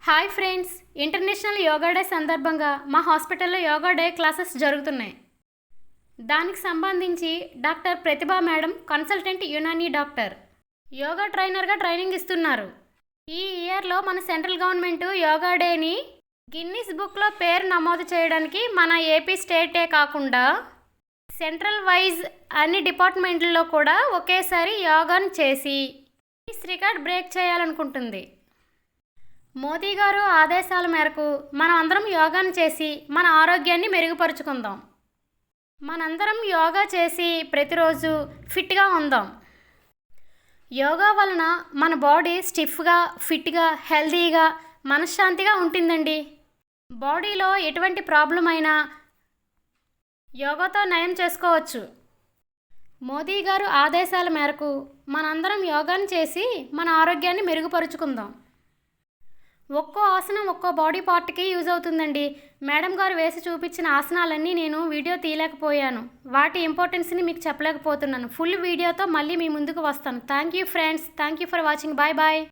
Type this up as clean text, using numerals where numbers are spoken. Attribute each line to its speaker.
Speaker 1: Hi friends, international yoga day సందర్భంగా మా హాస్పిటల్లో యోగా డే క్లాసెస్ జరుగుతున్నాయి. దానికి సంబంధించి doctor Pratibha madam, consultant Unani doctor, yoga ట్రైనర్గా ట్రైనింగ్ ఇస్తున్నారు. ఈ ఇయర్లో మన సెంట్రల్ గవర్నమెంట్ యోగా డేని గిన్నిస్ బుక్లో పేరు నమోదు చేయడానికి మన ఏపీ స్టేటే కాకుండా సెంట్రల్ వైజ్ అన్ని డిపార్ట్మెంట్లలో కూడా ఒకేసారి యోగాను చేసి గిన్నిస్ రికార్డ్ బ్రేక్ చేయాలనుకుంటుంది. మోదీ గారు ఆదేశాల మేరకు మనం అందరం యోగాను చేసి మన ఆరోగ్యాన్ని మెరుగుపరుచుకుందాం. మనందరం యోగా చేసి ప్రతిరోజు ఫిట్గా ఉందాం. యోగా వలన మన బాడీ స్టిఫ్గా, ఫిట్గా, హెల్తీగా, మనశ్శాంతిగా ఉంటుందండి. బాడీలో ఎటువంటి ప్రాబ్లం అయినా యోగాతో నయం చేసుకోవచ్చు. మోదీ గారు ఆదేశాల మేరకు మనందరం యోగాను చేసి మన ఆరోగ్యాన్ని మెరుగుపరుచుకుందాం. ఒక్కో ఆసనం ఒక్కో బాడీ పార్ట్కి యూజ్ అవుతుందండి. మేడం గారు వేసి చూపించిన ఆసనాలన్నీ నేను వీడియో తీయలేకపోయాను. వాటి ఇంపార్టెన్స్ని మీకు చెప్పలేకపోతున్నాను. ఫుల్ వీడియోతో మళ్ళీ మీ ముందుకు వస్తాను. Thank you friends, thank you for watching. Bye bye.